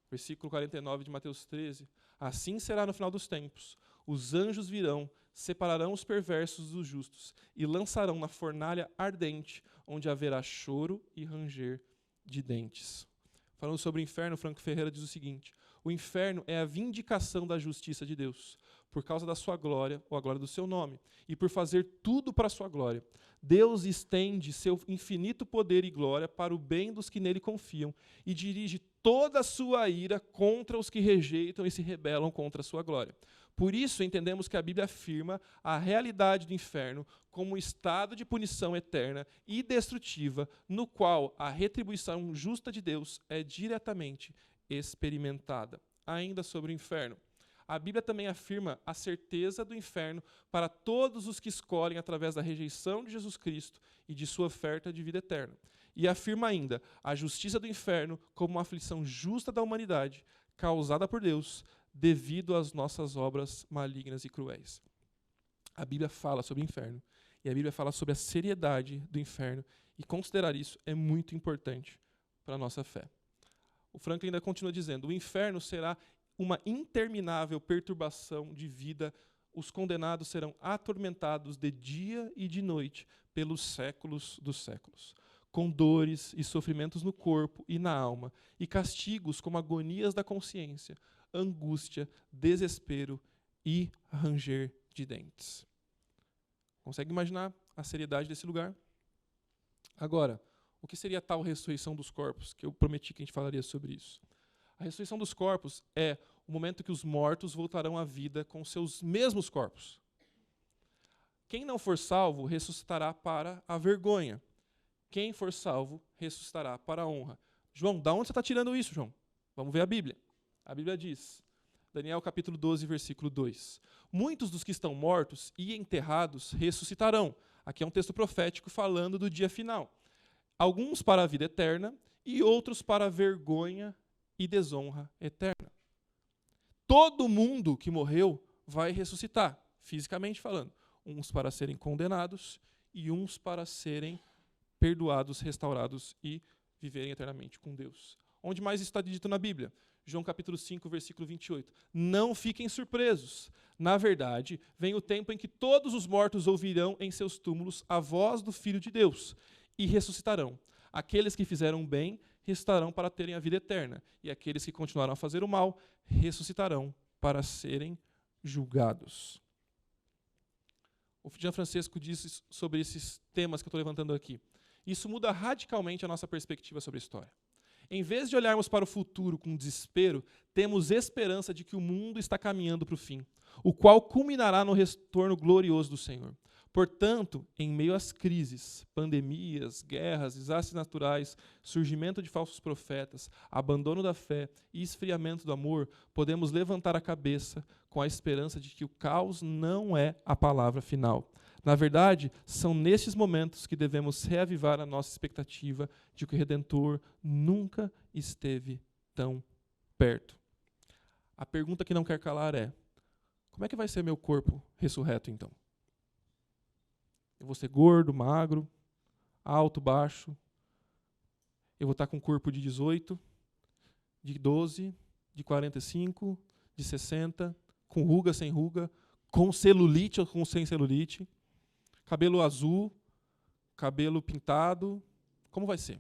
[SPEAKER 1] Versículo 49 de Mateus 13. Assim será no final dos tempos. Os anjos virão, separarão os perversos dos justos e lançarão na fornalha ardente, onde haverá choro e ranger de dentes. Falando sobre o inferno, Franco Ferreira diz o seguinte: o inferno é a vindicação da justiça de Deus, por causa da sua glória, ou a glória do seu nome, e por fazer tudo para a sua glória. Deus estende seu infinito poder e glória para o bem dos que nele confiam e dirige toda a sua ira contra os que rejeitam e se rebelam contra a sua glória. Por isso, entendemos que a Bíblia afirma a realidade do inferno como um estado de punição eterna e destrutiva, no qual a retribuição justa de Deus é diretamente experimentada. Ainda sobre o inferno, a Bíblia também afirma a certeza do inferno para todos os que escolhem através da rejeição de Jesus Cristo e de sua oferta de vida eterna. E afirma ainda a justiça do inferno como uma aflição justa da humanidade, causada por Deus, devido às nossas obras malignas e cruéis. A Bíblia fala sobre o inferno, e a Bíblia fala sobre a seriedade do inferno, e considerar isso é muito importante para a nossa fé. O Franklin ainda continua dizendo: o inferno será uma interminável perturbação de vida. Os condenados serão atormentados de dia e de noite pelos séculos dos séculos, com dores e sofrimentos no corpo e na alma, e castigos como agonias da consciência, angústia, desespero e ranger de dentes. Consegue imaginar a seriedade desse lugar? Agora, o que seria a tal ressurreição dos corpos? Que eu prometi que a gente falaria sobre isso. A ressurreição dos corpos é o momento que os mortos voltarão à vida com seus mesmos corpos. Quem não for salvo, ressuscitará para a vergonha. Quem for salvo, ressuscitará para a honra. João, da onde você está tirando isso, João? Vamos ver a Bíblia. A Bíblia diz, Daniel capítulo 12, versículo 2. Muitos dos que estão mortos e enterrados ressuscitarão. Aqui é um texto profético falando do dia final. Alguns para a vida eterna e outros para a vergonha e desonra eterna. Todo mundo que morreu vai ressuscitar, fisicamente falando. Uns para serem condenados e uns para serem perdoados, restaurados e viverem eternamente com Deus. Onde mais está dito na Bíblia? João capítulo 5, versículo 28. Não fiquem surpresos. Na verdade, vem o tempo em que todos os mortos ouvirão em seus túmulos a voz do Filho de Deus e ressuscitarão. Aqueles que fizeram bem ressuscitarão para terem a vida eterna, e aqueles que continuaram a fazer o mal ressuscitarão para serem julgados. O Jean Francesco diz sobre esses temas que eu estou levantando aqui. Isso muda radicalmente a nossa perspectiva sobre a história. Em vez de olharmos para o futuro com desespero, temos esperança de que o mundo está caminhando para o fim, o qual culminará no retorno glorioso do Senhor. Portanto, em meio às crises, pandemias, guerras, desastres naturais, surgimento de falsos profetas, abandono da fé e esfriamento do amor, podemos levantar a cabeça com a esperança de que o caos não é a palavra final. Na verdade, são nestes momentos que devemos reavivar a nossa expectativa de que o Redentor nunca esteve tão perto. A pergunta que não quer calar é: como é que vai ser meu corpo ressurreto, então? Eu vou ser gordo, magro, alto, baixo. Eu vou estar com um corpo de 18, de 12, de 45, de 60, com ruga, sem ruga, com celulite ou com sem celulite, cabelo azul, cabelo pintado. Como vai ser?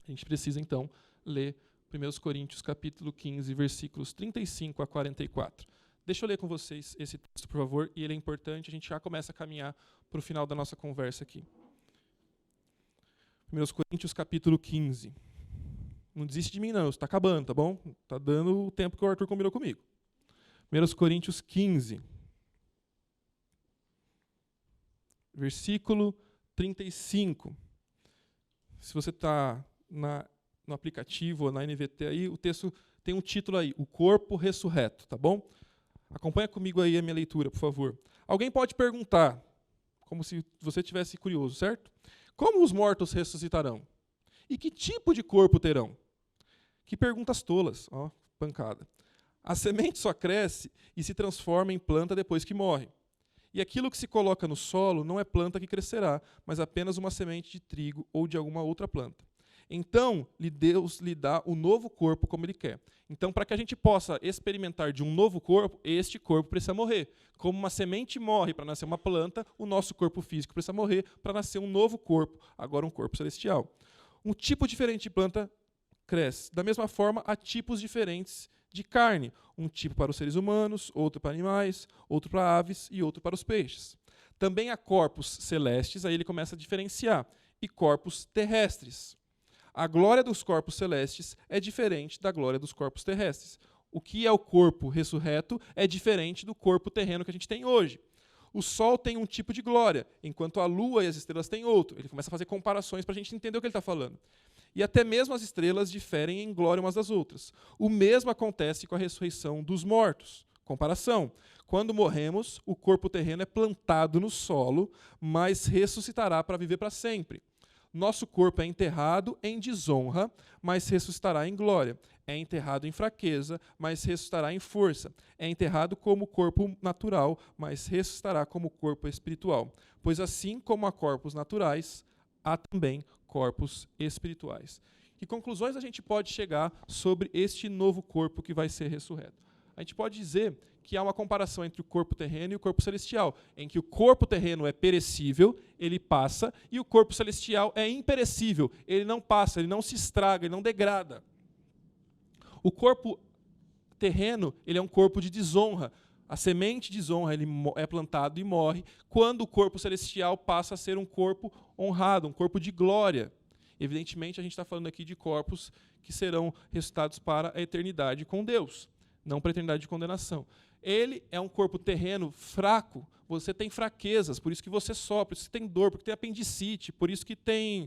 [SPEAKER 1] A gente precisa, então, ler 1 Coríntios capítulo 15, versículos 35 a 44. Deixa eu ler com vocês esse texto, por favor, e ele é importante, a gente já começa a caminhar para o final da nossa conversa aqui. 1 Coríntios capítulo 15. Não desiste de mim não, está acabando, tá bom? Está dando o tempo que o Arthur combinou comigo. 1 Coríntios 15. Versículo 35. Se você está no aplicativo ou na NVT aí, o texto tem um título aí, O Corpo Ressurreto, tá bom? Acompanha comigo aí a minha leitura, por favor. Alguém pode perguntar, como se você estivesse curioso, certo? Como os mortos ressuscitarão? E que tipo de corpo terão? Que perguntas tolas, ó, pancada. A semente só cresce e se transforma em planta depois que morre. E aquilo que se coloca no solo não é planta que crescerá, mas apenas uma semente de trigo ou de alguma outra planta. Então, Deus lhe dá o novo corpo como Ele quer. Então, para que a gente possa experimentar de um novo corpo, este corpo precisa morrer. Como uma semente morre para nascer uma planta, o nosso corpo físico precisa morrer para nascer um novo corpo, agora um corpo celestial. Um tipo diferente de planta cresce. Da mesma forma, há tipos diferentes de carne. Um tipo para os seres humanos, outro para animais, outro para aves e outro para os peixes. Também há corpos celestes, aí ele começa a diferenciar, e corpos terrestres. A glória dos corpos celestes é diferente da glória dos corpos terrestres. O que é o corpo ressurreto é diferente do corpo terreno que a gente tem hoje. O sol tem um tipo de glória, enquanto a lua e as estrelas têm outro. Ele começa a fazer comparações para a gente entender o que ele está falando. E até mesmo as estrelas diferem em glória umas das outras. O mesmo acontece com a ressurreição dos mortos. Comparação. Quando morremos, o corpo terreno é plantado no solo, mas ressuscitará para viver para sempre. Nosso corpo é enterrado em desonra, mas ressuscitará em glória. É enterrado em fraqueza, mas ressuscitará em força. É enterrado como corpo natural, mas ressuscitará como corpo espiritual. Pois assim como há corpos naturais, há também corpos espirituais. Que conclusões a gente pode chegar sobre este novo corpo que vai ser ressurreto? A gente pode dizer que há uma comparação entre o corpo terreno e o corpo celestial, em que o corpo terreno é perecível, ele passa, e o corpo celestial é imperecível, ele não passa, ele não se estraga, ele não degrada. O corpo terreno, ele é um corpo de desonra. A semente de desonra, ele é plantado e morre, quando o corpo celestial passa a ser um corpo honrado, um corpo de glória. Evidentemente, a gente está falando aqui de corpos que serão ressuscitados para a eternidade com Deus, não para a eternidade de condenação. Ele é um corpo terreno fraco, você tem fraquezas, por isso que você sofre, por isso que tem dor, porque tem apendicite, por isso que tem...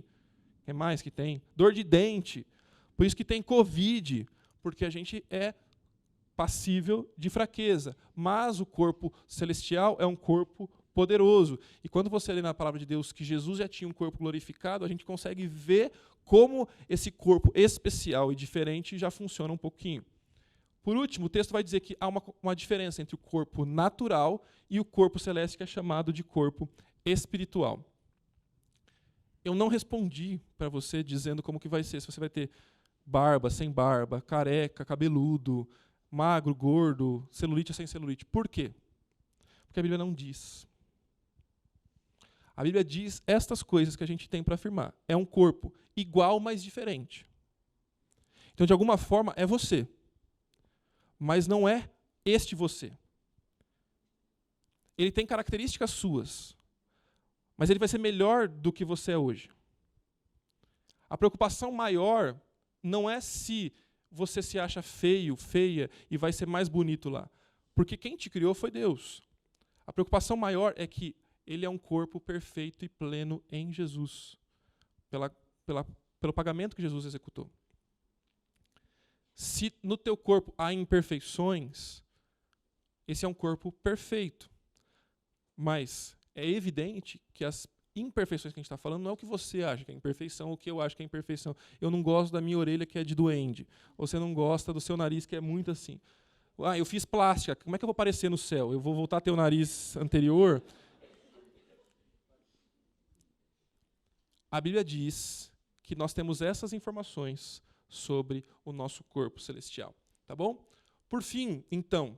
[SPEAKER 1] O que mais que tem? Dor de dente, por isso que tem Covid, porque a gente é passível de fraqueza. Mas o corpo celestial é um corpo poderoso. E quando você lê na palavra de Deus que Jesus já tinha um corpo glorificado, a gente consegue ver como esse corpo especial e diferente já funciona um pouquinho. Por último, o texto vai dizer que há uma diferença entre o corpo natural e o corpo celeste, que é chamado de corpo espiritual. Eu não respondi para você dizendo como que vai ser, se você vai ter barba, sem barba, careca, cabeludo, magro, gordo, celulite ou sem celulite. Por quê? Porque a Bíblia não diz. A Bíblia diz estas coisas que a gente tem para afirmar. É um corpo igual, mas diferente. Então, de alguma forma, é você. Mas não é este você. Ele tem características suas, mas ele vai ser melhor do que você é hoje. A preocupação maior não é se você se acha feio, feia, e vai ser mais bonito lá. Porque quem te criou foi Deus. A preocupação maior é que ele é um corpo perfeito e pleno em Jesus, pelo pagamento que Jesus executou. Se no teu corpo há imperfeições, esse é um corpo perfeito. Mas é evidente que as imperfeições que a gente está falando não é o que você acha que é imperfeição, ou o que eu acho que é imperfeição. Eu não gosto da minha orelha que é de duende. Ou você não gosta do seu nariz que é muito assim. Ah, eu fiz plástica, como é que eu vou aparecer no céu? Eu vou voltar a ter o nariz anterior? A Bíblia diz que nós temos essas informações sobre o nosso corpo celestial. Tá bom? Por fim, então,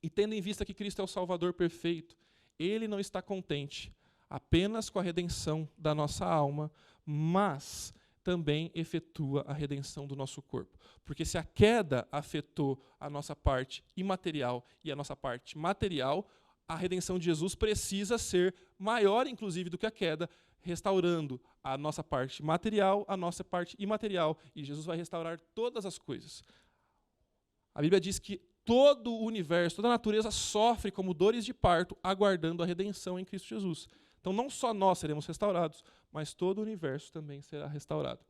[SPEAKER 1] e tendo em vista que Cristo é o Salvador perfeito, ele não está contente apenas com a redenção da nossa alma, mas também efetua a redenção do nosso corpo. Porque se a queda afetou a nossa parte imaterial e a nossa parte material, a redenção de Jesus precisa ser maior, inclusive, do que a queda, restaurando a nossa parte material, a nossa parte imaterial. E Jesus vai restaurar todas as coisas. A Bíblia diz que todo o universo, toda a natureza sofre como dores de parto, aguardando a redenção em Cristo Jesus. Então, não só nós seremos restaurados, mas todo o universo também será restaurado.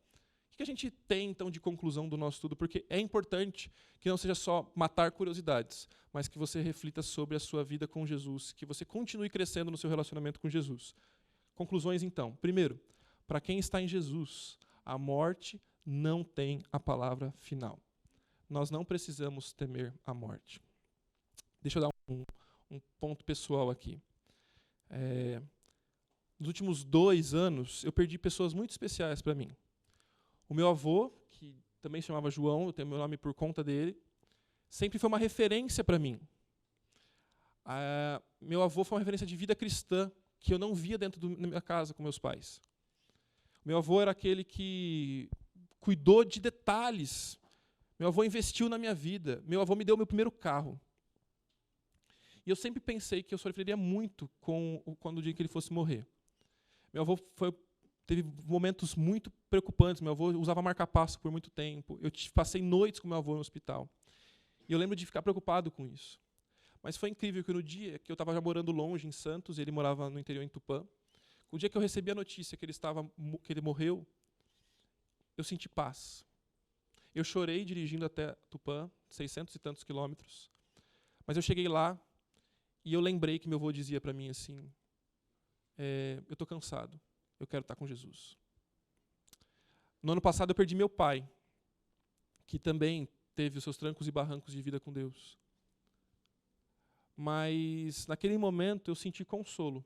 [SPEAKER 1] O que a gente tem, então, de conclusão do nosso estudo? Porque é importante que não seja só matar curiosidades, mas que você reflita sobre a sua vida com Jesus, que você continue crescendo no seu relacionamento com Jesus. Conclusões, então. Primeiro, para quem está em Jesus, a morte não tem a palavra final. Nós não precisamos temer a morte. Deixa eu dar um ponto pessoal aqui. Nos últimos 2 anos, eu perdi pessoas muito especiais para mim. O meu avô, que também se chamava João, eu tenho meu nome por conta dele, sempre foi uma referência para mim. Meu avô foi uma referência de vida cristã, que eu não via dentro da minha casa com meus pais. Meu avô era aquele que cuidou de detalhes. Meu avô investiu na minha vida. Meu avô me deu meu primeiro carro. E eu sempre pensei que eu sofreria muito quando o dia que ele fosse morrer. Meu avô teve momentos muito preocupantes. Meu avô usava marca-passo por muito tempo. Eu passei noites com meu avô no hospital. E eu lembro de ficar preocupado com isso. Mas foi incrível que no dia que eu estava já morando longe, em Santos, e ele morava no interior, em Tupã, o dia que eu recebi a notícia que ele morreu, eu senti paz. Eu chorei dirigindo até Tupã, 600 e tantos quilômetros. Mas eu cheguei lá e eu lembrei que meu avô dizia para mim assim, eu estou cansado, eu quero estar com Jesus. No ano passado eu perdi meu pai, que também teve os seus trancos e barrancos de vida com Deus. Mas naquele momento eu senti consolo.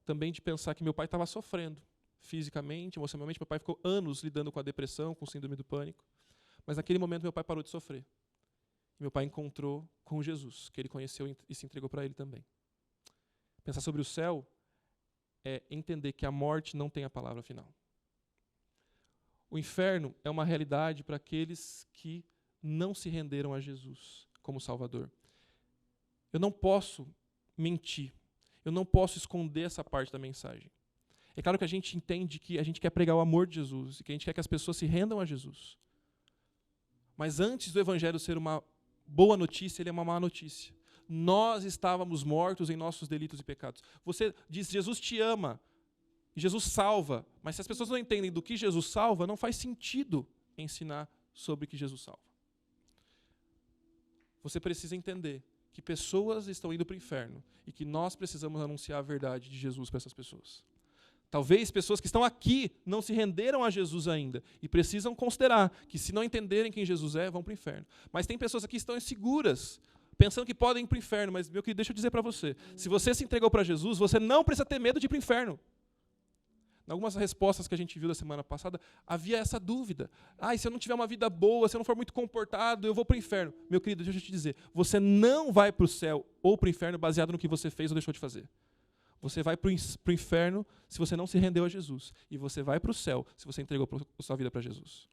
[SPEAKER 1] Também de pensar que meu pai estava sofrendo, fisicamente, emocionalmente. Meu pai ficou anos lidando com a depressão, com o síndrome do pânico. Mas naquele momento meu pai parou de sofrer. Meu pai encontrou com Jesus, que ele conheceu e se entregou para ele também. Pensar sobre o céu é entender que a morte não tem a palavra final. O inferno é uma realidade para aqueles que não se renderam a Jesus como Salvador. Eu não posso mentir. Eu não posso esconder essa parte da mensagem. É claro que a gente entende que a gente quer pregar o amor de Jesus e que a gente quer que as pessoas se rendam a Jesus. Mas antes do Evangelho ser uma boa notícia, ele é uma má notícia. Nós estávamos mortos em nossos delitos e pecados. Você diz, Jesus te ama, e Jesus salva, mas se as pessoas não entendem do que Jesus salva, não faz sentido ensinar sobre o que Jesus salva. Você precisa entender que pessoas estão indo para o inferno e que nós precisamos anunciar a verdade de Jesus para essas pessoas. Talvez pessoas que estão aqui não se renderam a Jesus ainda e precisam considerar que se não entenderem quem Jesus é, vão para o inferno. Mas tem pessoas aqui que estão inseguras, pensando que podem ir para o inferno. Mas, meu querido, deixa eu dizer para você, se você se entregou para Jesus, você não precisa ter medo de ir para o inferno. Em algumas respostas que a gente viu da semana passada, havia essa dúvida. E se eu não tiver uma vida boa, se eu não for muito comportado, eu vou para o inferno. Meu querido, deixa eu te dizer, você não vai para o céu ou para o inferno baseado no que você fez ou deixou de fazer. Você vai para o inferno se você não se rendeu a Jesus. E você vai para o céu se você entregou a sua vida para Jesus.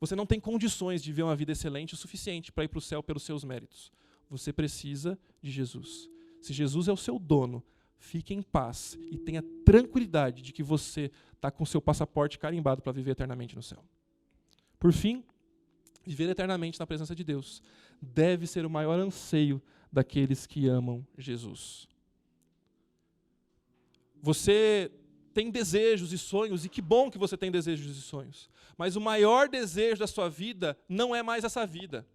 [SPEAKER 1] Você não tem condições de viver uma vida excelente o suficiente para ir para o céu pelos seus méritos. Você precisa de Jesus. Se Jesus é o seu dono, fique em paz e tenha tranquilidade de que você está com o seu passaporte carimbado para viver eternamente no céu. Por fim, viver eternamente na presença de Deus deve ser o maior anseio daqueles que amam Jesus. Você tem desejos e sonhos, e que bom que você tem desejos e sonhos. Mas o maior desejo da sua vida não é mais essa vida.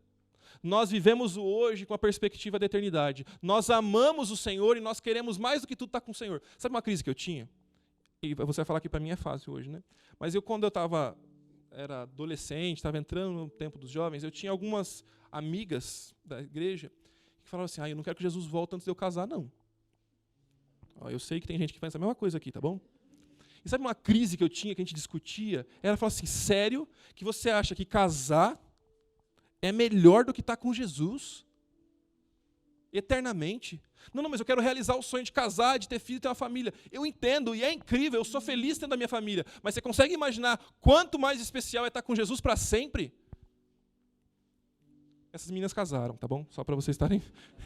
[SPEAKER 1] Nós vivemos o hoje com a perspectiva da eternidade. Nós amamos o Senhor e nós queremos mais do que tudo estar com o Senhor. Sabe uma crise que eu tinha? E você vai falar que para mim é fácil hoje, né? Mas quando eu era adolescente, estava entrando no tempo dos jovens, eu tinha algumas amigas da igreja que falavam assim, eu não quero que Jesus volte antes de eu casar, não. Eu sei que tem gente que pensa a mesma coisa aqui, tá bom? E sabe uma crise que eu tinha, que a gente discutia? Ela falou assim, sério que você acha que casar é melhor do que estar com Jesus? Eternamente? Não, mas eu quero realizar o sonho de casar, de ter filho e ter uma família. Eu entendo, e é incrível, eu sou feliz tendo a minha família. Mas você consegue imaginar quanto mais especial é estar com Jesus para sempre? Essas meninas casaram, tá bom? Só para vocês estarem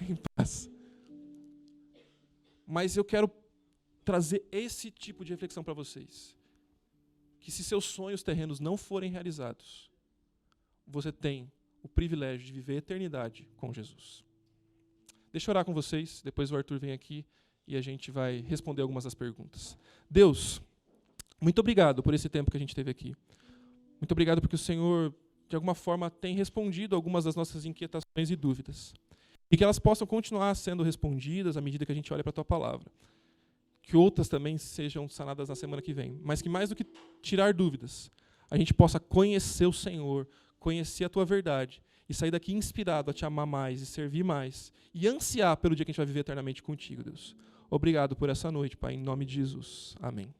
[SPEAKER 1] em paz. Mas eu quero trazer esse tipo de reflexão para vocês. Que se seus sonhos terrenos não forem realizados, você tem o privilégio de viver a eternidade com Jesus. Deixa eu orar com vocês, depois o Arthur vem aqui e a gente vai responder algumas das perguntas. Deus, muito obrigado por esse tempo que a gente teve aqui. Muito obrigado porque o Senhor, de alguma forma, tem respondido algumas das nossas inquietações e dúvidas. E que elas possam continuar sendo respondidas à medida que a gente olha para a Tua palavra. Que outras também sejam sanadas na semana que vem. Mas que mais do que tirar dúvidas, a gente possa conhecer o Senhor, conhecer a Tua verdade e sair daqui inspirado a Te amar mais e servir mais e ansiar pelo dia que a gente vai viver eternamente contigo, Deus. Obrigado por essa noite, Pai, em nome de Jesus. Amém.